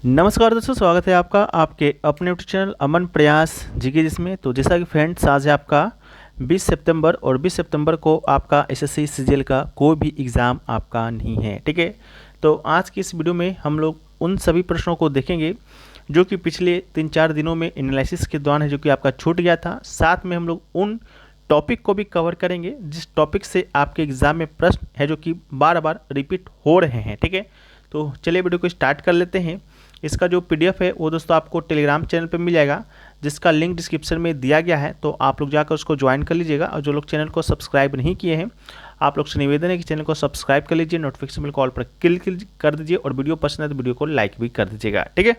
नमस्कार दोस्तों, स्वागत है आपका आपके अपने यूट्यूब चैनल अमन प्रयास जीके जिसमें। तो जैसा कि फ्रेंड्स, आज है आपका 20 सितंबर और 20 सितंबर को आपका एसएससी सीजीएल का कोई भी एग्ज़ाम आपका नहीं है। ठीक है, तो आज की इस वीडियो में हम लोग उन सभी प्रश्नों को देखेंगे जो कि पिछले 3-4 दिनों में एनालिसिस के दौरान है, जो कि आपका छूट गया था। साथ में हम लोग उन टॉपिक को भी कवर करेंगे जिस टॉपिक से आपके एग्ज़ाम में प्रश्न है जो कि बार बार रिपीट हो रहे हैं। ठीक है, तो चलिए वीडियो को स्टार्ट कर लेते हैं। इसका जो पीडीएफ है वो दोस्तों आपको टेलीग्राम चैनल पे मिल जाएगा, जिसका लिंक डिस्क्रिप्शन में दिया गया है। तो आप लोग जाकर उसको ज्वाइन कर लीजिएगा। और जो लोग चैनल को सब्सक्राइब नहीं किए हैं, आप लोग से निवेदन है कि चैनल को सब्सक्राइब कर लीजिए, नोटिफिकेशन बिल कॉल पर क्लिक कर दीजिए और वीडियो पसंद है तो वीडियो को लाइक भी कर दीजिएगा। ठीक है,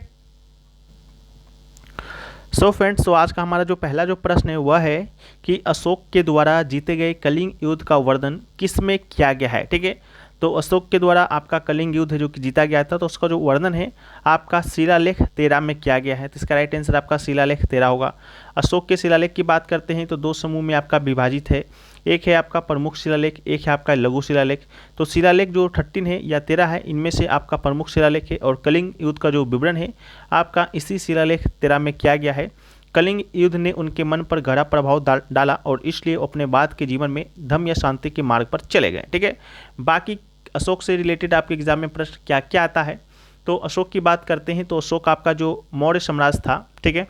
सो फ्रेंड्स, तो आज का हमारा जो पहला जो प्रश्न है वह है कि अशोक के द्वारा जीते गए कलिंग युद्ध का वर्णन किस में किया गया है। ठीक है, तो अशोक के द्वारा आपका कलिंग युद्ध है जो कि जीता गया था, तो उसका जो वर्णन है आपका शिलालेख 13 में किया गया है। तो इसका राइट आंसर आपका शिलालेख 13 होगा। अशोक के शिलालेख की बात करते हैं तो दो समूह में आपका विभाजित है। एक है आपका प्रमुख शिलालेख, एक है आपका लघु शिलालेख। तो शिलालेख जो 13 है या 13 है, इनमें से आपका प्रमुख शिलालेख है और कलिंग युद्ध का जो विवरण है आपका इसी शिलालेख 13 में किया गया है। कलिंग युद्ध ने उनके मन पर गहरा प्रभाव डाला और इसलिए अपने बाद के जीवन में धर्म या शांति के मार्ग पर चले गए। ठीक है, बाकी अशोक से रिलेटेड आपके एग्जाम में प्रश्न क्या क्या आता है, तो अशोक की बात करते हैं तो अशोक आपका जो मौर्य साम्राज्य था, ठीक है,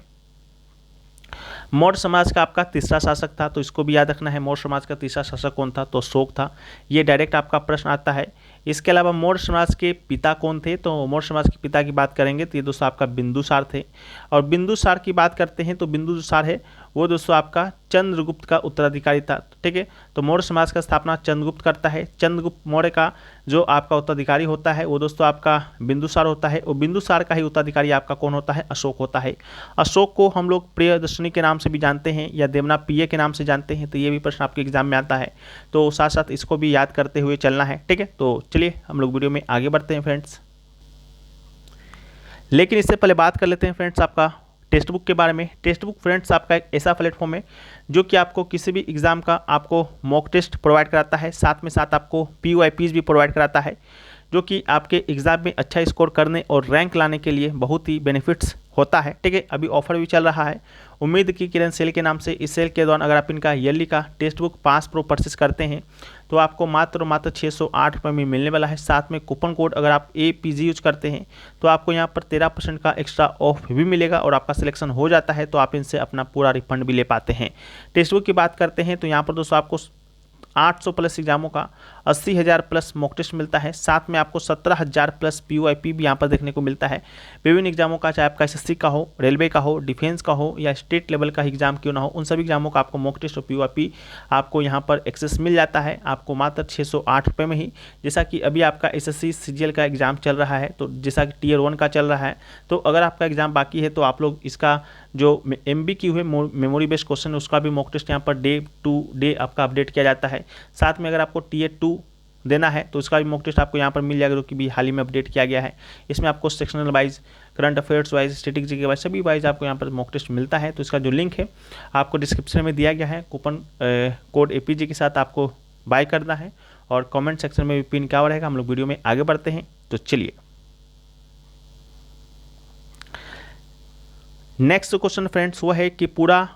मौर्य समाज का आपका तीसरा शासक था। तो इसको भी याद रखना है, मौर्य समाज का तीसरा शासक कौन था, तो अशोक था। ये डायरेक्ट आपका प्रश्न आता है। इसके अलावा मौर्य समाज के पिता कौन थे, तो मौर्य समाज के पिता की बात करेंगे तो ये दोस्तों आपका बिंदुसार थे। और बिंदुसार की बात करते हैं तो बिंदुसार है वो दोस्तों आपका चंद्रगुप्त का उत्तराधिकारी था। ठीक है, तो मौर्य समाज का स्थापना चंद्रगुप्त करता है। चंद्रगुप्त मौर्य का जो आपका उत्तराधिकारी होता है वो दोस्तों आपका बिंदुसार होता है। और बिंदुसार का ही उत्तराधिकारी आपका कौन होता है, अशोक होता है। अशोक को हम लोग प्रियदर्शनी के नाम से भी जानते हैं या देवनापिय के नाम से जानते हैं। तो ये भी प्रश्न आपके एग्जाम में आता है, तो साथ साथ इसको भी याद करते हुए चलना है। ठीक है, तो चलिए हम लोग वीडियो में आगे बढ़ते हैं फ्रेंड्स। लेकिन इससे पहले बात कर लेते हैं फ्रेंड्स आपका टेक्स्ट बुक के बारे में। टेक्स्ट बुक फ्रेंड्स आपका एक ऐसा प्लेटफॉर्म है जो कि आपको किसी भी एग्जाम का आपको मॉक टेस्ट प्रोवाइड कराता है, साथ में साथ आपको PYPs भी प्रोवाइड कराता है, जो कि आपके एग्जाम में अच्छा स्कोर करने और रैंक लाने के लिए बहुत ही बेनिफिट्स होता है। ठीक है, अभी ऑफर भी चल रहा है उम्मीद की किरण सेल के नाम से। इस सेल के दौरान अगर आप इनका ईयरली का टेक्स्ट बुक 5 प्रो परचेस करते हैं तो आपको मात्र 608 रुपये में मिलने वाला है। साथ में कूपन कोड अगर आप APG यूज करते हैं तो आपको यहाँ पर 13% का एक्स्ट्रा ऑफ भी मिलेगा और आपका सिलेक्शन हो जाता है तो आप इनसे अपना पूरा रिफंड भी ले पाते हैं। टेक्स्ट बुक की बात करते हैं तो यहाँ पर दोस्तों आपको 800 प्लस एग्जामों का 80,000 प्लस मॉक टेस्ट मिलता है। साथ में आपको 17,000 प्लस PYP भी यहाँ पर देखने को मिलता है। विभिन्न एग्जामों का, चाहे आपका SSC का हो, रेलवे का हो, डिफेंस का हो या स्टेट लेवल का एग्जाम क्यों ना हो, उन सभी एग्जामों का आपको मॉक टेस्ट और PYP आपको यहाँ पर एक्सेस मिल जाता है आपको मात्र 608 रुपये में ही। जैसा कि अभी आपका SSC CGL का एग्जाम चल रहा है, तो जैसा कि Tier 1 का चल रहा है, तो अगर आपका एग्जाम बाकी है तो आप लोग इसका जो MBQ है, मेमोरी बेस्ड क्वेश्चन, उसका भी मॉक टेस्ट यहाँ पर डे टू डे आपका अपडेट किया जाता है। साथ में अगर आपको Tier 2 देना है तो उसका भी मॉक टेस्ट आपको यहाँ पर मिल जाएगा, जो कि भी हाल ही में अपडेट किया गया है। इसमें आपको sectional wise, current affairs wise, statistics wise, सभी वाइज आपको यहाँ पर मॉक टेस्ट मिलता है। तो इसका जो लिंक है आपको डिस्क्रिप्शन में दिया गया है। कूपन कोड APG के साथ आपको बाय करना है और कमेंट सेक्शन में भी पिन क्या रहेगा। हम लोग वीडियो में आगे बढ़ते हैं, तो चलिए नेक्स्ट क्वेश्चन फ्रेंड्स वो है कि पूरा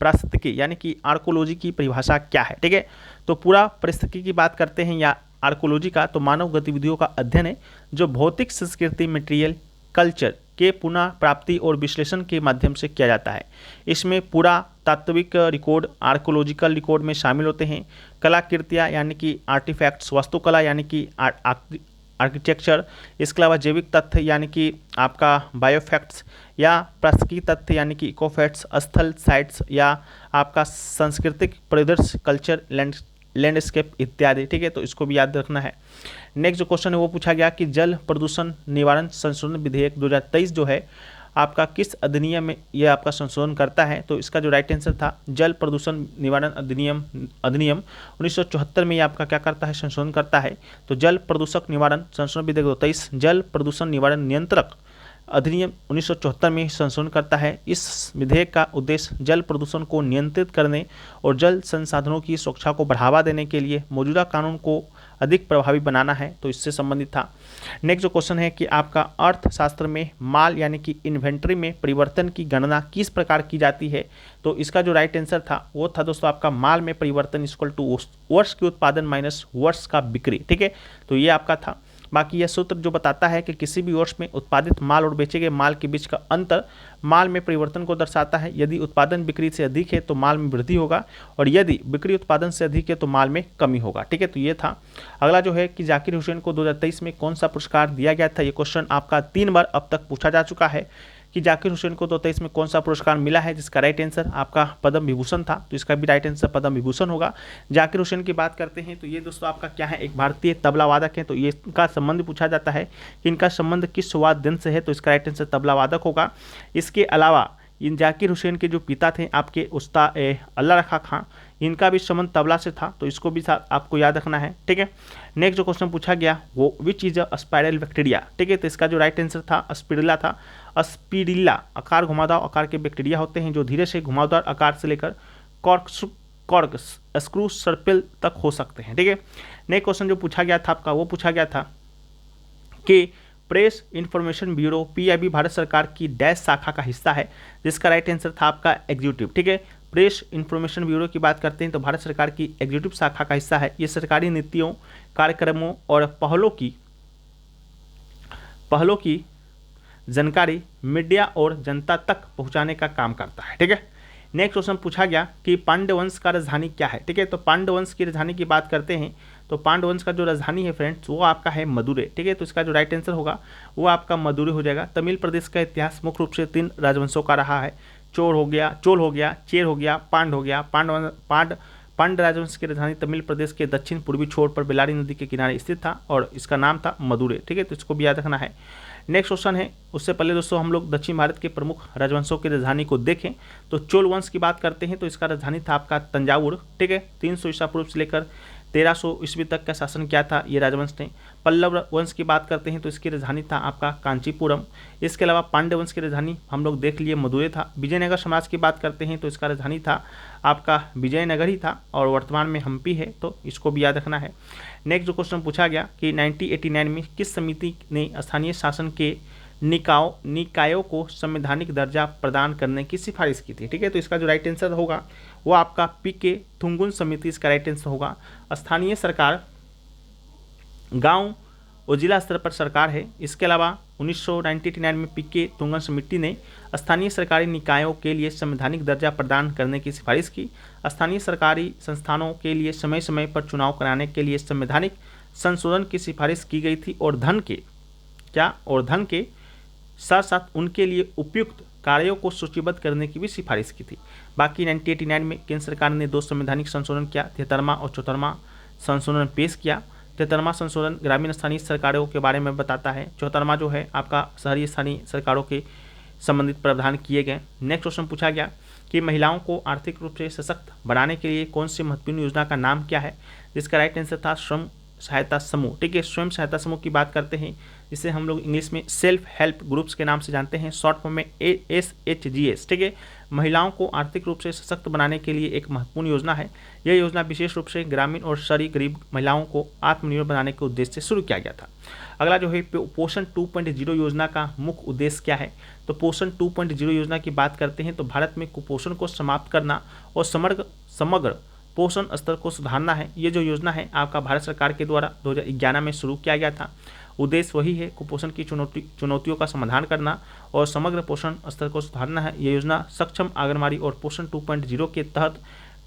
पारिस्थितिकी यानी कि आर्कोलॉजी की परिभाषा क्या है। ठीक है, तो पूरा पारिस्थितिकी की बात करते हैं या आर्कोलॉजी का, तो मानव गतिविधियों का अध्ययन है जो भौतिक संस्कृति, मटेरियल कल्चर के पुनः प्राप्ति और विश्लेषण के माध्यम से किया जाता है। इसमें पूरा तात्विक रिकॉर्ड, आर्कोलॉजिकल रिकॉर्ड में शामिल होते हैं। कलाकृतियाँ यानी कि आर्टिफैक्ट्स, वास्तुकला यानी कि आर्किटेक्चर। इसके अलावा जैविक तथ्य यानी कि आपका बायोफैक्ट्स या पारिस्थितिकी तथ्य यानी कि इकोफैक्ट्स, स्थल साइट्स या आपका सांस्कृतिक परिदृश्य, कल्चर, लैंडस्केप इत्यादि। ठीक है, तो इसको भी याद रखना है। नेक्स्ट जो क्वेश्चन है वो पूछा गया कि जल प्रदूषण निवारण संशोधन विधेयक 2023 जो है आपका किस अधिनियम में ये आपका संशोधन करता है, तो इसका जो राइट आंसर था जल प्रदूषण निवारण अधिनियम 1974 में ये आपका क्या करता है, संशोधन करता है। तो जल प्रदूषक निवारण संशोधन विधेयक 2023 जल प्रदूषण निवारण नियंत्रक अधिनियम 1974 में संशोधन करता है। इस विधेयक का उद्देश्य जल प्रदूषण को नियंत्रित करने और जल संसाधनों की सुरक्षा को बढ़ावा देने के लिए मौजूदा कानून को अधिक प्रभावी बनाना है, तो इससे संबंधित था। नेक्स्ट जो क्वेश्चन है कि आपका अर्थशास्त्र में माल यानी कि इन्वेंट्री में परिवर्तन की गणना किस प्रकार की जाती है, तो इसका जो राइट आंसर था वो था दोस्तों आपका माल में परिवर्तन इक्वल टू वर्ष के उत्पादन माइनस वर्ष का बिक्री। ठीक है, तो ये आपका था। बाकी यह सूत्र जो बताता है कि किसी भी वर्ष में उत्पादित माल और बेचे गए माल के बीच का अंतर माल में परिवर्तन को दर्शाता है। यदि उत्पादन बिक्री से अधिक है तो माल में वृद्धि होगा, और यदि बिक्री उत्पादन से अधिक है तो माल में कमी होगा। ठीक है, तो ये था। अगला जो है कि जाकिर हुसैन को 2023 में कौन सा पुरस्कार दिया गया था, ये क्वेश्चन आपका 3 बार अब तक पूछा जा चुका है कि जाकिर हुसैन को 2023 में कौन सा पुरस्कार मिला है, जिसका राइट आंसर आपका पद्म विभूषण था, तो इसका भी राइट आंसर पद्म विभूषण होगा। जाकिर हुसैन की बात करते हैं तो ये दोस्तों आपका क्या है, एक भारतीय तबला वादक है, तो ये इनका संबंध पूछा जाता है कि इनका संबंध किस वाद्य यंत्र से है, तो इसका राइट आंसर तबला वादक होगा। इसके अलावा इन जाकिर हुसैन के जो पिता थे आपके उस्ताद अल्लाह रखा खां, इनका भी संबंध तबला से था, तो इसको भी आपको याद रखना है। ठीक है, नेक्स्ट जो क्वेश्चन पूछा गया वो which is a spiral bacteria. ठीक है, तो इसका जो राइट आंसर था स्पिरिला था। स्पिरिला आकार घुमावदार आकार के बैक्टीरिया होते हैं जो धीरे से घुमावदार आकार से लेकर कॉर्क स्क्रू सर्पिल तक हो सकते हैं। ठीक है, नेक्स्ट क्वेश्चन जो पूछा गया था आपका वो पूछा गया था कि press information bureau PIB Bharat सरकार की डैश शाखा का हिस्सा है, जिसका राइट आंसर था आपका एग्जीक्यूटिव। ठीक है, प्रेस इंफॉर्मेशन ब्यूरो की बात करते हैं तो भारत सरकार की एग्जीक्यूटिव शाखा का हिस्सा है। ये सरकारी नीतियों, कार्यक्रमों और पहलों की जानकारी मीडिया और जनता तक पहुंचाने का काम करता है। ठीक है, नेक्स्ट क्वेश्चन पूछा गया कि पांड्य वंश का राजधानी क्या है। ठीक है, तो पांड्य वंश की राजधानी की बात करते हैं तो पांड्य वंश का जो राजधानी है फ्रेंड्स वो आपका है मदुरै। ठीक है, तो इसका जो राइट आंसर होगा वो आपका मदुरै हो जाएगा। तमिल प्रदेश का इतिहास मुख्य रूप से 3 राजवंशों का रहा है, चोल हो गया, चेर हो गया, पांड हो गया। पांड्य राजवंश की राजधानी तमिल प्रदेश के दक्षिण पूर्वी छोर पर बेलारी नदी के किनारे स्थित था और इसका नाम था मदुरै। ठीक है, तो इसको भी याद रखना है। नेक्स्ट क्वेश्चन है, उससे पहले दोस्तों हम लोग दक्षिण भारत के प्रमुख राजवंशों की राजधानी को देखें तो चोल वंश की बात करते हैं तो इसका राजधानी था आपका तंजावुर। ठीक है, 300 ईसा पूर्व से लेकर 1300 ईस्वी तक का शासन किया था ये राजवंश ने। पल्लव वंश की बात करते हैं तो इसकी राजधानी था आपका कांचीपुरम। इसके अलावा पांड्य वंश की राजधानी हम लोग देख लिए मदुरै था। विजयनगर साम्राज्य की बात करते हैं तो इसका राजधानी था आपका विजयनगर ही था और वर्तमान में हम्पी है, तो इसको भी याद रखना है। नेक्स्ट जो क्वेश्चन पूछा गया कि 1989 में किस समिति ने स्थानीय शासन के निकायों को संवैधानिक दर्जा प्रदान करने की सिफारिश की थी। ठीक है, तो इसका जो राइट आंसर होगा वो आपका पीके थुंगुन समिति इसका राइट आंसर होगा। स्थानीय सरकार गांव और जिला स्तर पर सरकार है। इसके अलावा 1989 में पीके थुंगन समिति ने स्थानीय सरकारी निकायों के लिए संवैधानिक दर्जा प्रदान करने की सिफारिश की। स्थानीय सरकारी संस्थानों के लिए समय समय पर चुनाव कराने के लिए संवैधानिक संशोधन की सिफारिश की गई थी और धन के साथ साथ उनके लिए उपयुक्त कार्यों को सूचीबद्ध करने की भी सिफारिश की थी। बाकी 1989 में केंद्र सरकार ने 2 संवैधानिक संशोधन किया, 73वां और 74वां संशोधन पेश किया। 73वां संशोधन ग्रामीण स्थानीय सरकारों के बारे में बताता है, 74वां जो है आपका शहरी स्थानीय सरकारों के संबंधित प्रावधान किए गए। नेक्स्ट क्वेश्चन पूछा गया कि महिलाओं को आर्थिक रूप से सशक्त बनाने के लिए कौन सी महत्वपूर्ण योजना का नाम क्या है, जिसका राइट आंसर था स्वयं सहायता समूह। ठीक है, स्वयं सहायता समूह की बात करते हैं जिसे हम लोग इंग्लिश में सेल्फ हेल्प ग्रुप्स के नाम से जानते हैं, शॉर्ट फॉर्म में ASHGS। ठीक है, महिलाओं को आर्थिक रूप से सशक्त बनाने के लिए एक महत्वपूर्ण योजना है। यह योजना विशेष रूप से ग्रामीण और शहरी गरीब महिलाओं को आत्मनिर्भर बनाने के उद्देश्य से शुरू किया गया था। अगला जो है पोषण 2.0 योजना का मुख्य उद्देश्य क्या है, तो पोषण 2.0 योजना की बात करते हैं तो भारत में कुपोषण को समाप्त करना और समग्र पोषण स्तर को सुधारना है। ये जो योजना है आपका भारत सरकार के द्वारा 2011 में शुरू किया गया था। उद्देश्य वही है, कुपोषण की चुनौतियों का समाधान करना और समग्र पोषण स्तर को सुधारना है। ये योजना सक्षम आंगनबाड़ी और पोषण 2.0 के तहत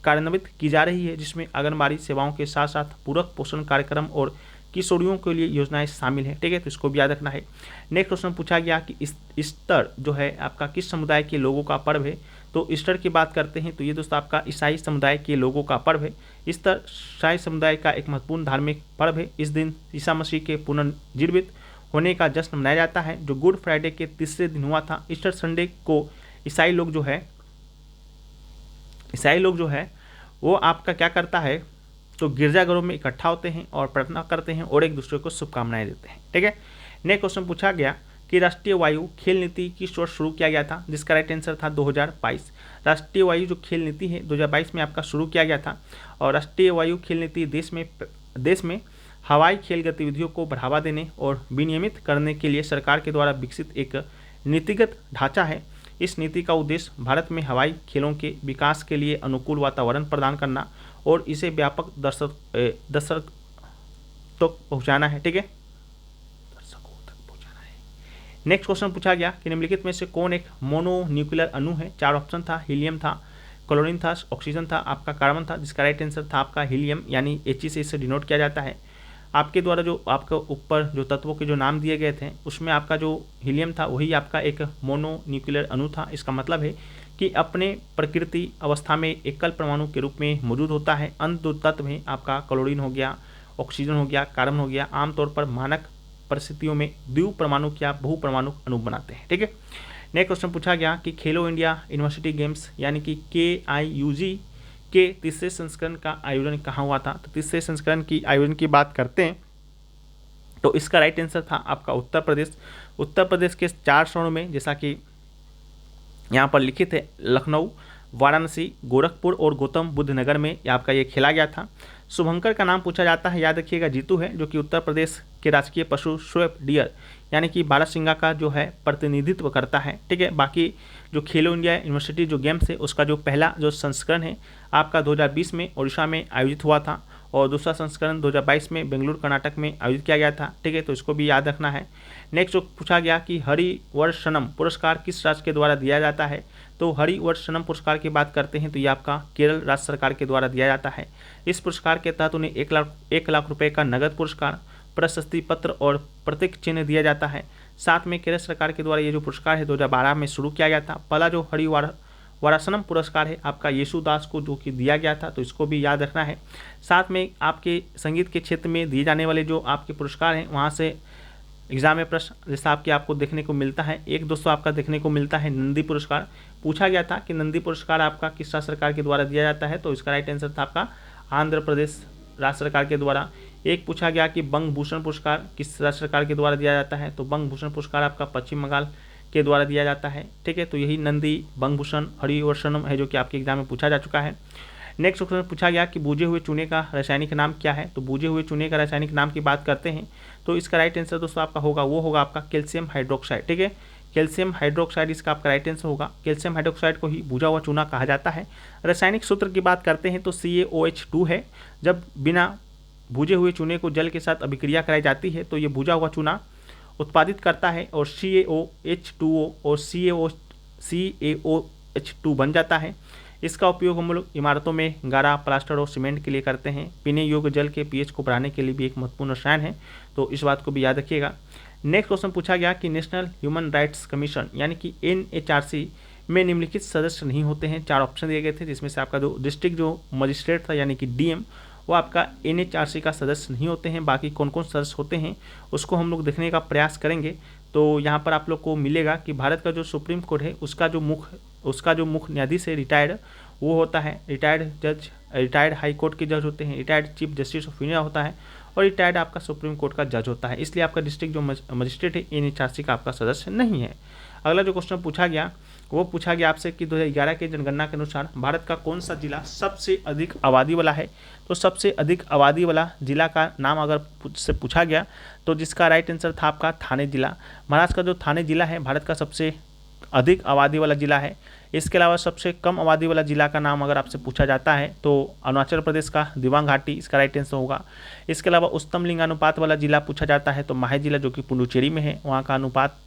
कार्यान्वित की जा रही है, जिसमें आंगनबाड़ी सेवाओं के साथ साथ पूरक पोषण कार्यक्रम और किशोरियों के लिए योजनाएं शामिल हैं। ठीक है, तो इसको भी याद रखना है। नेक्स्ट क्वेश्चन पूछा गया कि ईस्टर जो है आपका किस समुदाय के लोगों का पर्व है, तो ईस्टर की बात करते हैं तो ये दोस्तों आपका ईसाई समुदाय के लोगों का पर्व है। ईस्टर ईसाई समुदाय का एक महत्वपूर्ण धार्मिक पर्व है। इस दिन ईसा मसीह के पुनर्जीवित होने का जश्न मनाया जाता है, जो गुड फ्राइडे के तीसरे दिन हुआ था। ईस्टर संडे को ईसाई लोग जो है वो आपका क्या करता है, तो गिरजाघरों में इकट्ठा होते हैं और प्रार्थना करते हैं और एक दूसरे को शुभकामनाएं देते हैं। ठीक है, नेक्स्ट क्वेश्चन पूछा गया कि राष्ट्रीय वायु खेल नीति किस वर्ष शुरू किया गया था, जिसका राइट आंसर था 2022। राष्ट्रीय वायु जो खेल नीति है 2022 में आपका शुरू किया गया था और राष्ट्रीय वायु खेल नीति देश में हवाई खेल गतिविधियों को बढ़ावा देने और विनियमित करने के लिए सरकार के द्वारा विकसित एक नीतिगत ढांचा है। इस नीति का उद्देश्य भारत में हवाई खेलों के विकास के लिए अनुकूल वातावरण प्रदान करना और इसे व्यापक दर्शक तक पहुँचाना है। ठीक है, दर्शकों तक पहुँचाना है। नेक्स्ट क्वेश्चन पूछा गया कि निम्नलिखित में से कौन एक मोनोन्यूक्लियर अणु है। 4 ऑप्शन था, हीलियम था, क्लोरीन था, ऑक्सीजन था, आपका कार्बन था, जिसका राइट आंसर था आपका हीलियम, यानी He से इसे डिनोट किया जाता है। आपके द्वारा जो आपके ऊपर जो तत्वों के जो नाम दिए गए थे उसमें आपका जो हीलियम था वही आपका एक मोनोन्यूक्लियर अणु था। इसका मतलब है कि अपने प्रकृति अवस्था में एकल परमाणु के रूप में मौजूद होता है। अन्य दो तत्व में आपका क्लोरीन हो गया, ऑक्सीजन हो गया, कार्बन हो गया, आमतौर पर मानक परिस्थितियों में द्विव परमाणु या बहु परमाणु अणु बनाते हैं। ठीक है, नेक्स्ट क्वेश्चन पूछा गया कि खेलो इंडिया यूनिवर्सिटी गेम्स यानी कि KIUG के तीसरे संस्करण का आयोजन कहाँ हुआ था। तो तीसरे संस्करण की आयोजन की बात करते हैं तो इसका राइट आंसर था आपका उत्तर प्रदेश। उत्तर प्रदेश के 4 शहरों में, जैसा कि यहाँ पर लिखित है, लखनऊ, वाराणसी, गोरखपुर और गौतम बुद्ध नगर में आपका ये खेला गया था। शुभंकर का नाम पूछा जाता है, याद रखिएगा जीतू है, जो कि उत्तर प्रदेश के राजकीय पशु स्वेप डियर यानी कि बारहसिंगा का जो है प्रतिनिधित्व करता है। ठीक है, बाकी जो खेलो इंडिया यूनिवर्सिटी जो गेम्स है उसका जो पहला जो संस्करण है आपका 2020 में उड़ीसा में आयोजित हुआ था और दूसरा संस्करण 2022 में बेंगलुरु कर्नाटक में आयोजित किया गया था। ठीक है, तो इसको भी याद रखना है। नेक्स्ट जो पूछा गया कि हरिवर्षनम पुरस्कार किस राज्य के द्वारा दिया जाता है। तो हरिवर्षनम पुरस्कार की बात करते हैं तो ये आपका केरल राज्य सरकार के द्वारा दिया जाता है। इस पुरस्कार के तहत उन्हें 1 लाख रुपये का नगद पुरस्कार, प्रशस्ति पत्र और प्रतीक चिन्ह दिया जाता है। साथ में केरल सरकार के द्वारा ये जो पुरस्कार है 2012 में शुरू किया गया था। पहला जो हरिवारसनम पुरस्कार है आपका येशुदास को जो कि दिया गया था, तो इसको भी याद रखना है। साथ में आपके संगीत के क्षेत्र में दिए जाने वाले जो आपके पुरस्कार हैं वहाँ से एग्जाम में प्रश्न जैसा आपको देखने को मिलता है। एक दोस्तों आपका देखने को मिलता है नंदी पुरस्कार। पूछा गया था कि नंदी पुरस्कार आपका किस राज्य सरकार के द्वारा दिया जाता है। तो इसका राइट आंसर था आपका आंध्र प्रदेश राज्य सरकार के द्वारा। एक पूछा गया कि बंग भूषण पुरस्कार किस राज्य सरकार के द्वारा दिया जाता है। तो बंग भूषण पुरस्कार आपका पश्चिम बंगाल के द्वारा दिया जाता है। ठीक है, तो यही नंदी, बंग भूषण, हरिवर्षनम है जो कि आपके एग्जाम में पूछा जा चुका है। नेक्स्ट क्वेश्चन पूछा गया कि बूझे हुए चूने का रासायनिक नाम क्या है। तो बूझे हुए चूने का रासायनिक नाम की बात करते हैं तो इसका राइट आंसर दोस्तों आपका होगा आपका कैल्शियम हाइड्रोक्साइड। ठीक है, कैल्शियम हाइड्रोक्साइड इसका आपका राइट आंसर होगा। कैल्शियम हाइड्रोक्साइड को ही बूझा हुआ चूना कहा जाता है। रासायनिक सूत्र की बात करते हैं तो CaOH2 है। जब बिना भूजे हुए चूने को जल के साथ अभिक्रिया कराई जाती है तो ये भूजा हुआ चूना उत्पादित करता है और CaOH2O और CaOH2 बन जाता है। इसका उपयोग हम लोग इमारतों में गारा, प्लास्टर और सीमेंट के लिए करते हैं। पीने योग्य जल के pH को बढ़ाने के लिए भी एक महत्वपूर्ण रसायन है, तो इस बात को भी याद रखिएगा। नेक्स्ट क्वेश्चन पूछा गया कि नेशनल ह्यूमन राइट्स कमीशन यानी कि NHRC में निम्नलिखित सदस्य नहीं होते हैं। 4 ऑप्शन दिए गए थे, जिसमें से आपका जो डिस्ट्रिक्ट जो मजिस्ट्रेट था यानी कि DM वो आपका NHRC का सदस्य नहीं होते हैं। बाकी कौन कौन सदस्य होते हैं उसको हम लोग देखने का प्रयास करेंगे। तो यहाँ पर आप लोग को मिलेगा कि भारत का जो सुप्रीम कोर्ट है उसका जो मुख्य न्यायाधीश है रिटायर्ड वो होता है रिटायर्ड हाई कोर्ट के जज होते हैं, retired chief justice of India होता है और रिटायर्ड आपका सुप्रीम कोर्ट का जज होता है। इसलिए आपका डिस्ट्रिक्ट जो मजिस्ट्रेट है NHRC का आपका सदस्य नहीं है। अगला जो क्वेश्चन पूछा गया वो पूछा गया आपसे कि 2011 के जनगणना के अनुसार भारत का कौन सा जिला सबसे अधिक आबादी वाला है। तो सबसे अधिक आबादी वाला जिला का नाम अगर से पूछा गया तो जिसका राइट आंसर था आपका थाने जिला। महाराष्ट्र का जो थाने जिला है भारत का सबसे अधिक आबादी वाला जिला है। इसके अलावा सबसे कम आबादी वाला जिला का नाम अगर आपसे पूछा जाता है तो अरुणाचल प्रदेश का दिबांग घाटी इसका राइट आंसर होगा। इसके अलावा उच्चतम लिंगानुपात वाला जिला पूछा जाता है तो माहे जिला जो कि पुडुचेरी में है, वहाँ का अनुपात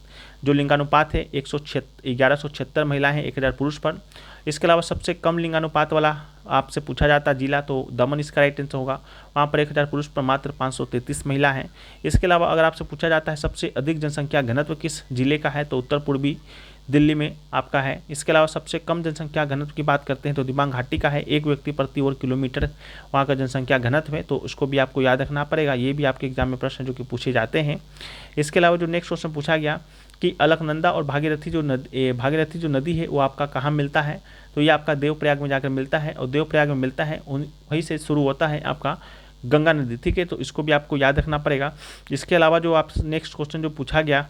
जो लिंगानुपात है 1176 महिलाएं हैं 1000 पुरुष पर। इसके अलावा सबसे कम लिंगानुपात वाला आपसे पूछा जाता जिला तो दमन इसका राइट आंसर होगा, वहाँ पर 1000 पुरुष पर मात्र 533 महिला हैं। इसके अलावा अगर आपसे पूछा जाता है सबसे अधिक जनसंख्या घनत्व किस जिले का है तो उत्तर पूर्वी दिल्ली में आपका है। इसके अलावा सबसे कम जनसंख्या घनत्व की बात करते हैं तो दिबांग घाटी का है, 1 व्यक्ति प्रति वर्ग किलोमीटर वहाँ का जनसंख्या घनत्व है, तो उसको भी आपको याद रखना पड़ेगा। ये भी आपके एग्जाम में प्रश्न जो कि पूछे जाते हैं। इसके अलावा जो नेक्स्ट क्वेश्चन पूछा गया कि अलकनंदा और भागीरथी जो नदी है वो आपका कहाँ मिलता है तो ये आपका देवप्रयाग में जाकर मिलता है और देवप्रयाग में मिलता है वहीं से शुरू होता है आपका गंगा नदी। ठीक है, तो इसको भी आपको याद रखना पड़ेगा। इसके अलावा जो आप नेक्स्ट क्वेश्चन जो पूछा गया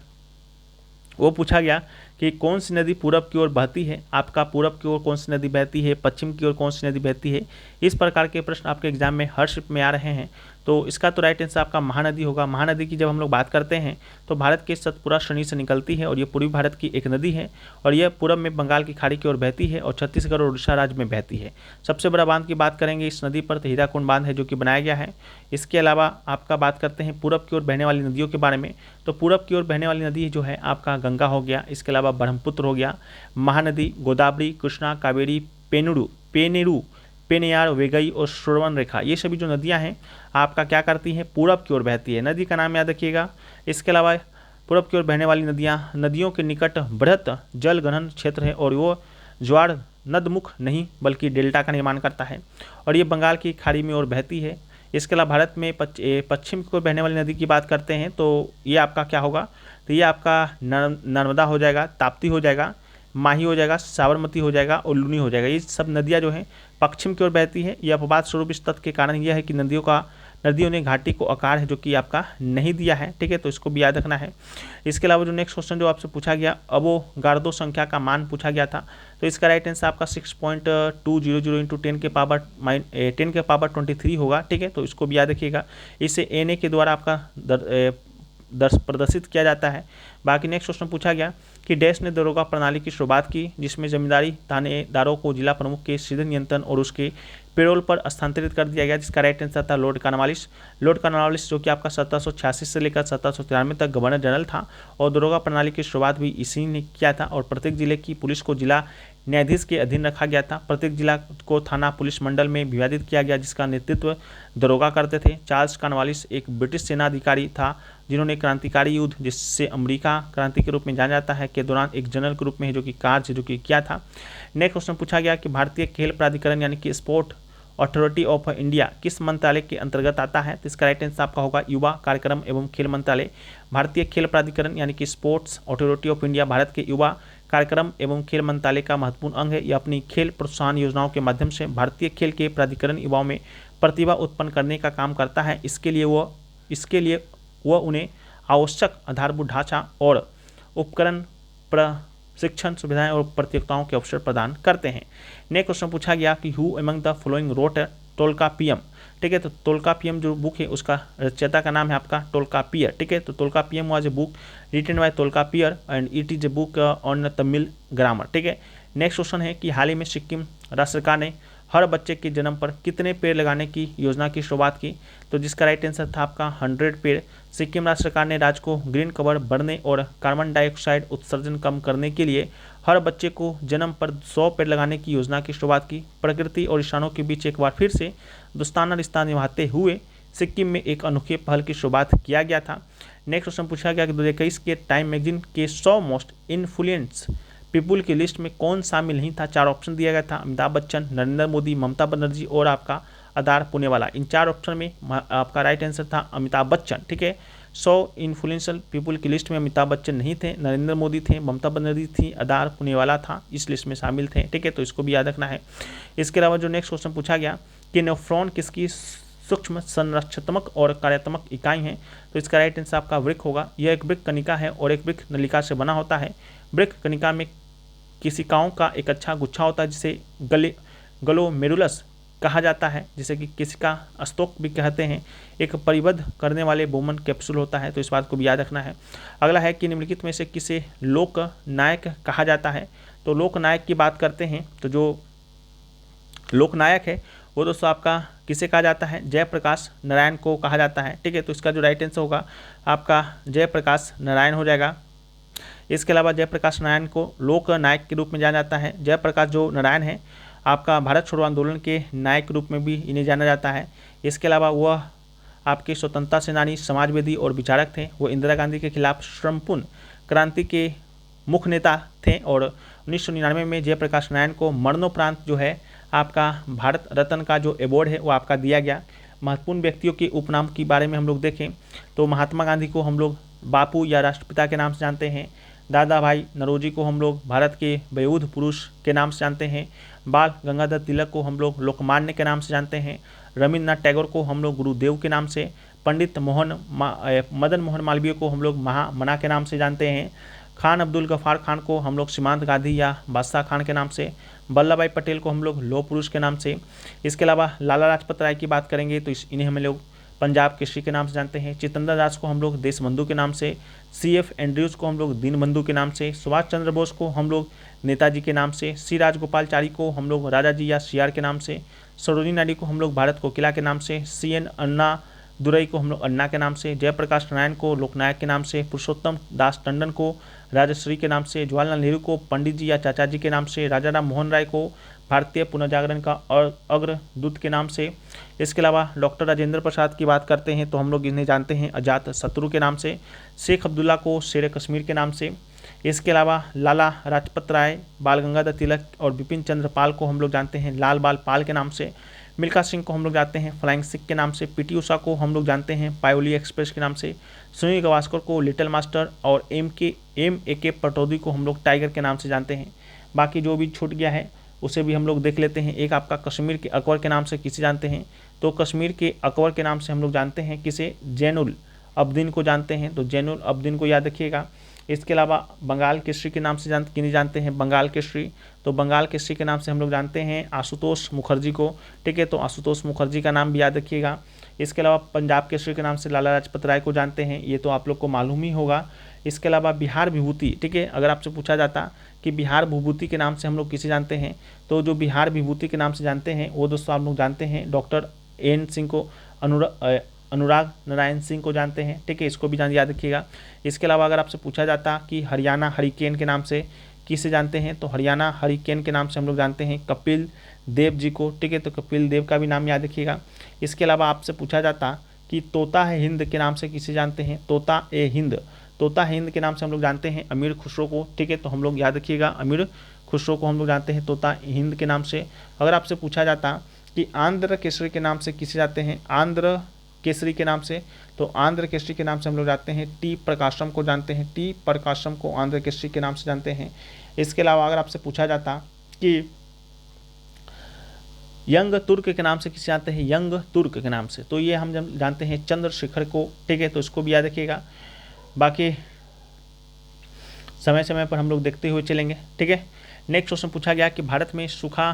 वो पूछा गया कि कौन सी नदी पूरब की ओर बहती है। आपका पूरब की ओर कौन सी नदी बहती है, पश्चिम की ओर कौन सी नदी बहती है, इस प्रकार के प्रश्न आपके एग्जाम में हर शिफ्ट में आ रहे हैं। तो इसका तो राइट आंसर आपका महानदी होगा। महानदी की जब हम लोग बात करते हैं तो भारत के सतपुरा श्रेणी से निकलती है और ये पूर्वी भारत की एक नदी है और यह पूरब में बंगाल की खाड़ी की ओर बहती है और छत्तीसगढ़ और उड़ीसा राज्य में बहती है। सबसे बड़ा बांध की बात करेंगे इस नदी पर तो हीराकुंड बांध है जो कि बनाया गया है। इसके अलावा आपका बात करते हैं पूरब की ओर बहने वाली नदियों के बारे में, तो पूरब की ओर बहने वाली नदी जो है आपका गंगा हो गया, इसके अलावा ब्रह्मपुत्र हो गया, महानदी, गोदावरी, कृष्णा, कावेरी, पेनेरू, पेनियार, वेगई और श्रवण रेखा, ये सभी जो नदियां हैं आपका क्या करती हैं, पूरब की ओर बहती है। नदी का नाम याद रखिएगा। इसके अलावा पूरब की ओर बहने वाली नदियों के निकट बृहत जल घनन क्षेत्र है और वो ज्वार नदमुख नहीं बल्कि डेल्टा का निर्माण करता है और ये बंगाल की खाड़ी में ओर बहती है। इसके अलावा भारत में पश्चिम की ओर बहने वाली नदी की बात करते हैं तो ये आपका क्या होगा, तो ये आपका नर्मदा हो जाएगा, ताप्ती हो जाएगा, माही हो जाएगा, साबरमती हो जाएगा और लूनी हो जाएगा। ये सब नदियाँ जो हैं पश्चिम की ओर बहती है। यह अपवाद स्वरूप इस तथ्य के कारण यह है कि नदियों ने घाटी को आकार है जो कि आपका नहीं दिया है, ठीक है, तो इसको भी याद रखना है। इसके अलावा जो नेक्स्ट क्वेश्चन जो आपसे पूछा गया अवोगाड्रो संख्या का मान पूछा गया था, तो इसका राइट आंसर आपका 6.200 इंटू 10 के पावर 23 होगा, ठीक है, तो इसको भी याद रखिएगा। इसे एनए के द्वारा आपका प्रदर्शित किया जाता है। बाकी नेक्स्ट क्वेश्चन पूछा गया कि डैश ने दरोगा प्रणाली की शुरुआत की जिसमें जमींदारी थानेदारों को जिला प्रमुख के सीधे नियंत्रण और उसके पेरोल पर स्थानांतरित कर दिया गया, जिसका राइट आंसर था लॉर्ड कॉर्नवालिस जो कि आपका 1786 से लेकर 1793 तक गवर्नर जनरल था और दरोगा प्रणाली की शुरुआत भी इसी ने किया था और प्रत्येक जिले की पुलिस को जिला न्यायाधीश के अधीन रखा गया था। प्रत्येक जिला को थाना पुलिस मंडल में विभाजित किया गया जिसका नेतृत्व दरोगा करते थे। चार्ल्स कॉर्नवालिस एक ब्रिटिश सेना अधिकारी था जिन्होंने क्रांतिकारी युद्ध जिससे अमेरिका क्रांति के रूप में जाना जाता है के दौरान एक जनरल के रूप में जो कि कार्य जो कि किया था। नेक्स्ट क्वेश्चन पूछा गया कि भारतीय खेल प्राधिकरण यानी कि स्पोर्ट अथॉरिटी ऑफ इंडिया किस मंत्रालय के अंतर्गत आता है, तो इसका राइट आंसर आपका होगा युवा कार्यक्रम एवं खेल मंत्रालय। भारतीय खेल प्राधिकरण यानी कि sports authority of India Bharat के युवा कार्यक्रम एवं खेल मंत्रालय का महत्वपूर्ण अंग है। यह अपनी खेल प्रोत्साहन योजनाओं के माध्यम से भारतीय खेल के प्राधिकरण युवाओं में प्रतिभा उत्पन्न करने का काम करता है। इसके लिए वह उन्हें आवश्यक आधारभूत ढांचा और उपकरण प्रशिक्षण सुविधाएं और प्रतियोगिताओं के अवसर प्रदान करते हैं। नेक्स्ट क्वेश्चन पूछा गया कि who among the following wrote Tolkappiyam, ठीक है, तो टोल्कापियम जो बुक है उसका रचयिता का नाम है आपका टोल्कापियर, ठीक है, तो Tolkappiyam was a book written by Tolkappiyar and it is a book on Tamil grammar, ठीक है। नेक्स्ट क्वेश्चन है कि हाल ही में सिक्किम राज्य सरकार ने हर बच्चे के जन्म पर कितने पेड़ लगाने की योजना की शुरुआत की, तो जिसका राइट आंसर था आपका 100 पेड़। सिक्किम राज्य सरकार ने राज्य को ग्रीन कवर बढ़ने और कार्बन डाइऑक्साइड उत्सर्जन कम करने के लिए हर बच्चे को जन्म पर 100 पेड़ लगाने की योजना की शुरुआत की। प्रकृति और इंसानों के बीच एक बार फिर से दोस्ताना रिश्ता निभाते हुए सिक्किम में एक अनोखे पहल की शुरुआत किया गया था। नेक्स्ट क्वेश्चन पूछा गया कि 2021 के टाइम मैगजीन के 100 मोस्ट इन्फ्लुएंस पीपुल की लिस्ट में कौन शामिल नहीं था। 4 ऑप्शन दिया गया था, अमिताभ बच्चन, नरेंद्र मोदी, ममता बनर्जी और आपका आधार पुणेवाला। इन 4 ऑप्शन में आपका राइट आंसर था अमिताभ बच्चन, ठीक है। 100 इन्फ्लुएंशियल पीपुल की लिस्ट में अमिताभ बच्चन नहीं थे, नरेंद्र मोदी थे, ममता बनर्जी थी, आधार पुणेवाला था, इस लिस्ट में शामिल थे, ठीक है, तो इसको भी याद रखना है। इसके अलावा जो नेक्स्ट क्वेश्चन पूछा गया कि नेफ्रॉन किसकी सूक्ष्म संरक्षणात्मक और कार्यात्मक इकाई है, तो इसका राइट आंसर आपका वृक्क होगा। यह एक वृक्क कणिका है और एक वृक्क नलिका से बना होता है। वृक्क कणिका में कोशिकाओं का एक अच्छा गुच्छा होता है जिसे ग्लोमेरुलस कहा जाता है, जिसे कि कोशिका स्तोक भी कहते हैं। एक परिबद्ध करने वाले बोमन कैप्सूल होता है, तो इस बात को भी याद रखना है। अगला है कि निम्नलिखित में से किसे लोक नायक कहा जाता है, तो लोक नायक की बात करते हैं तो जो लोक नायक है वो दोस्तों आपका किसे कहा जाता है, जयप्रकाश नारायण को कहा जाता है, ठीक है, तो इसका जो राइट आंसर होगा आपका जयप्रकाश नारायण हो जाएगा। इसके अलावा जयप्रकाश नारायण को लोक नायक के रूप में जाना जाता है। जयप्रकाश जो नारायण है आपका भारत छोड़ो आंदोलन के नायक के रूप में भी इन्हें जाना जाता है। इसके अलावा वह आपके स्वतंत्रता सेनानी, समाजवादी और विचारक थे। वो इंदिरा गांधी के खिलाफ श्रमपूर्ण क्रांति के मुख्य नेता थे और 1999 में जयप्रकाश नारायण को मरणोपरांत जो है आपका भारत रत्न का जो अवार्ड है वो आपका दिया गया। महत्वपूर्ण व्यक्तियों के उपनाम के बारे में हम लोग देखें तो महात्मा गांधी को हम लोग बापू या राष्ट्रपिता के नाम से जानते हैं। दादा भाई नौरोजी को हम लोग भारत के बौद्ध पुरुष के नाम से जानते हैं। बाल गंगाधर तिलक को हम लोग लोकमान्य के नाम से जानते हैं। रविन्द्रनाथ टैगोर को हम लोग गुरुदेव के नाम से, पंडित मदन मोहन मालवीय को हम लोग महामना के नाम से जानते हैं। खान अब्दुल गफ्फार खान को हम लोग सीमांत गांधी या बादशाह खान के नाम से, वल्लभ भाई पटेल को हम लोग लौह पुरुष के नाम से। इसके अलावा लाला लाजपत राय की बात करेंगे तो इन्हें हम लोग पंजाब केसरी के नाम से जानते हैं। चितरंजन दास को हम लोग देशबंधु के नाम से, CF एंड्रयूज को हम लोग दीनबंधु के नाम से, सुभाष चंद्र बोस को हम लोग नेताजी के नाम से, सी राजगोपालचारी को हम लोग राजा जी या CR के नाम से, सरोजिनी नायडू को हम लोग भारत कोकिला के नाम से, CN अन्ना दुरई को हम लोग अन्ना के नाम से, जयप्रकाश नारायण को लोकनायक के नाम से, पुरुषोत्तम दास टंडन को राजश्री के नाम से, जवाहरलाल नेहरू को पंडित जी या चाचा जी के नाम से, राजा राम मोहन राय को भारतीय पुनर्जागरण का अग्रदूत के नाम से। इसके अलावा डॉक्टर राजेंद्र प्रसाद की बात करते हैं तो हम लोग इन्हें जानते हैं अजात शत्रु के नाम से, शेख अब्दुल्ला को शेर कश्मीर के नाम से। इसके अलावा लाला लाजपत राय, बाल गंगाधर तिलक और बिपिन चंद्र पाल को हम लोग जानते हैं लाल बाल पाल के नाम से। मिल्खा सिंह को हम लोग जानते हैं फ्लाइंग सिख के नाम से। PT उषा को हम लोग जानते हैं पायोली एक्सप्रेस के नाम से। सुनील गावस्कर को लिटिल मास्टर और MK पटौदी को हम लोग टाइगर के नाम से जानते हैं। बाकी जो भी छूट गया है उसे भी हम लोग देख लेते हैं। एक आपका कश्मीर के अकबर के नाम से किसे जानते हैं, तो कश्मीर के अकबर के नाम से हम लोग जानते हैं किसे, जैनुल अब्दीन को जानते हैं, तो जैनुल अब्दीन को याद रखिएगा। इसके अलावा बंगाल केसरी के नाम से किन्हें जानते हैं, बंगाल केसरी, तो बंगाल केसरी के नाम से हम लोग जानते हैं आशुतोष मुखर्जी को, ठीक है, तो आशुतोष मुखर्जी का नाम भी याद रखिएगा। इसके अलावा पंजाब केसरी के नाम से लाला लाजपत राय को जानते हैं, ये तो आप लोग को मालूम ही होगा। इसके अलावा बिहार विभूति, ठीक है, अगर आपसे पूछा जाता कि बिहार विभूति के नाम से हम लोग किसे जानते हैं, तो जो बिहार विभूति के नाम से जानते हैं वो दोस्तों आप लोग जानते हैं डॉक्टर N सिंह को, अनुराग नारायण सिंह को जानते हैं, ठीक है, इसको भी याद रखिएगा। इसके अलावा अगर आपसे पूछा जाता कि हरियाणा हरिकेन के नाम से किसे जानते हैं, तो हरियाणा हरिकेन के नाम से हम लोग जानते हैं कपिल देव जी को, ठीक है, तो कपिल देव का भी नाम याद रखिएगा। इसके अलावा आपसे पूछा जाता कि तोता है हिंद के नाम से किसे जानते हैं, तोता ए हिंद, तोता हिंद के नाम से हम लोग जानते हैं अमीर खुसरो को, ठीक है, तो हम लोग याद रखिएगा अमीर खुसरो को हम लोग जानते हैं तोता हिंद के नाम से। अगर आपसे पूछा जाता कि आंध्र केसरी के नाम से किसे जानते हैं, आंध्र केसरी के नाम से, तो आंध्र केसरी के नाम से हम लोग जानते हैं T प्रकाशम को जानते हैं, T प्रकाशम को आंध्र केसरी के नाम से जानते हैं। इसके अलावा अगर आपसे पूछा जाता कि यंग तुर्क के नाम से किसे जानते हैं, यंग तुर्क के नाम से, तो ये हम जानते हैं चंद्रशेखर को, ठीक है, तो इसको भी याद रखिएगा। बाकी समय समय पर हम लोग देखते हुए चलेंगे, ठीक है। नेक्स्ट क्वेश्चन पूछा गया कि भारत में सूखा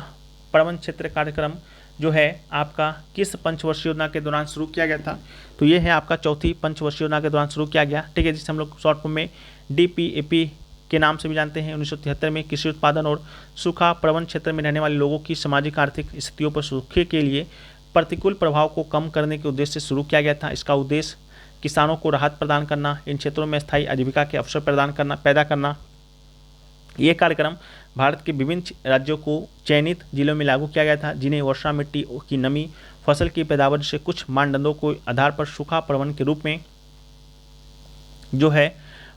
प्रबंधन क्षेत्र कार्यक्रम जो है आपका किस पंचवर्षीय योजना के दौरान शुरू किया गया था, तो ये है आपका चौथी पंचवर्षीय योजना के दौरान शुरू किया गया, ठीक है, जिसे हम लोग शॉर्ट फॉर्म में DPAP के नाम से भी जानते हैं। 1973 में कृषि उत्पादन और सूखा प्रबंधन क्षेत्र में रहने वाले लोगों की सामाजिक आर्थिक स्थितियों पर सूखे के लिए प्रतिकूल प्रभाव को कम करने के उद्देश्य से शुरू किया गया था। इसका उद्देश्य किसानों को राहत प्रदान करना, इन क्षेत्रों में स्थायी आजीविका के अवसर पैदा करना। ये कार्यक्रम भारत के विभिन्न राज्यों को चयनित जिलों में लागू किया गया था, जिन्हें वर्षा, मिट्टी की नमी, फसल की पैदावार से कुछ मानदंडों को आधार पर सूखा प्रबंधन के रूप में जो है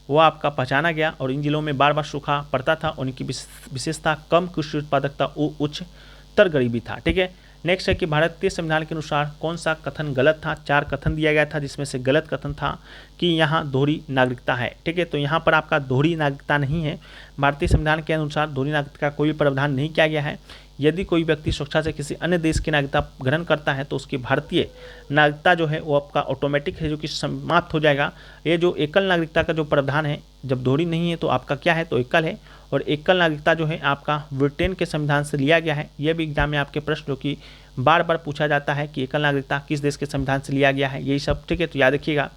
वो आपका पहचाना गया। और इन जिलों में बार बार सूखा पड़ता था, उनकी विशेषता कम कृषि उत्पादकता और उच्चतर गरीबी था, ठीक है। नेक्स्ट है कि भारतीय संविधान के अनुसार कौन सा कथन गलत था, 4 कथन दिया गया था, जिसमें से गलत कथन था कि यहाँ दोहरी नागरिकता है, ठीक है, तो यहाँ पर आपका दोहरी नागरिकता नहीं है। भारतीय संविधान के अनुसार दोहरी नागरिकता का कोई प्रावधान नहीं किया गया है। यदि कोई व्यक्ति स्वेच्छा से किसी अन्य देश की नागरिकता ग्रहण करता है तो उसकी भारतीय नागरिकता जो है वो आपका ऑटोमेटिक है, जो कि समाप्त हो जाएगा। ये जो एकल नागरिकता का जो प्रावधान है, जब दोहरी नहीं है तो आपका क्या है, तो एकल है, और एकल नागरिकता जो है आपका ब्रिटेन के संविधान से लिया गया है। यह भी एग्जाम में आपके प्रश्न जो कि बार बार पूछा जाता है कि एकल नागरिकता किस देश के संविधान से लिया गया है, यही सब, ठीक है, तो याद रखिएगा।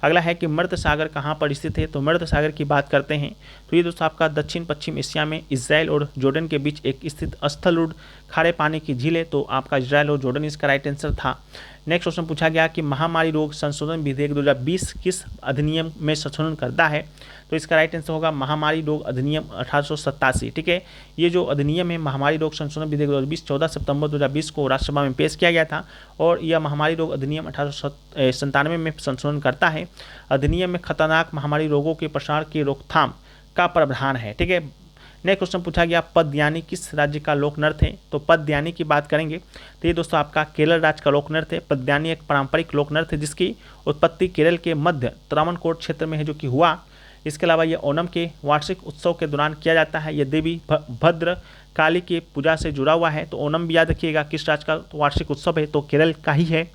अगला है कि मर्द सागर कहाँ पर स्थित है, तो मर्द सागर की बात करते हैं तो ये दोस्तों आपका दक्षिण पश्चिम एशिया में इजराइल और जॉर्डन के बीच एक स्थित स्थलरूढ़ खारे पानी की झील है, तो आपका इजराइल और जॉर्डन इसका राइट आंसर था। नेक्स्ट क्वेश्चन पूछा गया कि महामारी रोग संशोधन विधेयक 2020 किस अधिनियम में संशोधन करता है, तो इसका राइट आंसर होगा महामारी रोग अधिनियम 1887, ठीक है। ये जो अधिनियम है महामारी रोग संशोधन विधेयक 2020 14 सितंबर 2020 को राज्यसभा में पेश किया गया था, और यह महामारी रोग अधिनियम 1897 में संशोधन करता है। अधिनियम में खतरनाक महामारी रोगों के प्रसार की रोकथाम का प्रावधान है, ठीक है। नेक्स्ट क्वेश्चन पूछा गया पद्यानी किस राज्य का लोक नृत्य है, तो पद्यानी की बात करेंगे तो ये दोस्तों आपका केरल राज्य का लोक नृत्य है। पद्यानी एक पारंपरिक लोक नृत्य है जिसकी उत्पत्ति केरल के मध्य त्रावणकोर क्षेत्र में है, जो कि हुआ। इसके अलावा ये ओणम के वार्षिक उत्सव के दौरान किया जाता है। यह देवी भद्र काली की पूजा से जुड़ा हुआ है, तो ओणम भी याद रखिएगा किस राज्य का वार्षिक उत्सव है, तो केरल का ही है।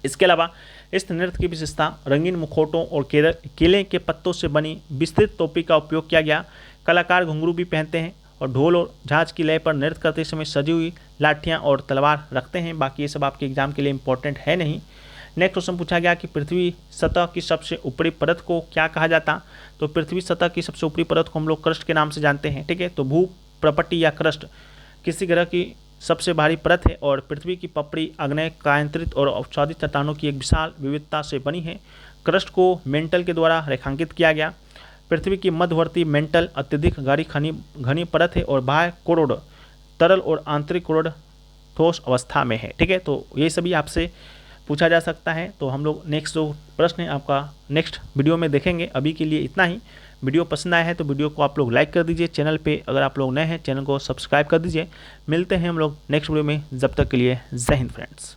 इसके अलावा इस नृत्य की विशेषता रंगीन मुखौटों और केले के पत्तों से बनी विस्तृत टोपी का उपयोग किया गया। कलाकार घुंघरू भी पहनते हैं और ढोल और झांझ की लय पर नृत्य करते समय सजी हुई लाठियां और तलवार रखते हैं। बाकी ये सब आपके एग्जाम के लिए इंपॉर्टेंट है नहीं। नेक्स्ट क्वेश्चन पूछा गया कि पृथ्वी सतह की सबसे ऊपरी परत को क्या कहा जाता। तो पृथ्वी सतह की सबसे ऊपरी परत को हम लोग क्रस्ट के नाम से जानते हैं, ठीक है। तो भू प्रपट्टी या क्रस्ट किसी ग्रह की सबसे बाहरी परत है और पृथ्वी की पपड़ी आग्नेय कायांतरित और अवसादित चट्टानों की एक विशाल विविधता से बनी है। क्रस्ट को मेंटल के द्वारा रेखांकित किया गया। पृथ्वी की मध्यवर्ती मेंटल अत्यधिक गाढ़ी घनी परत है और बाह्य कोरोड तरल और आंतरिक कोरोड ठोस अवस्था में है, ठीक है। तो ये सभी आपसे पूछा जा सकता है। तो हम लोग नेक्स्ट जो प्रश्न है आपका नेक्स्ट वीडियो में देखेंगे। अभी के लिए इतना ही। वीडियो पसंद आया है तो वीडियो को आप लोग लाइक कर दीजिए। चैनल पे अगर आप लोग नए हैं चैनल को सब्सक्राइब कर दीजिए। मिलते हैं हम लोग नेक्स्ट वीडियो में, जब तक के लिए जय हिंद फ्रेंड्स।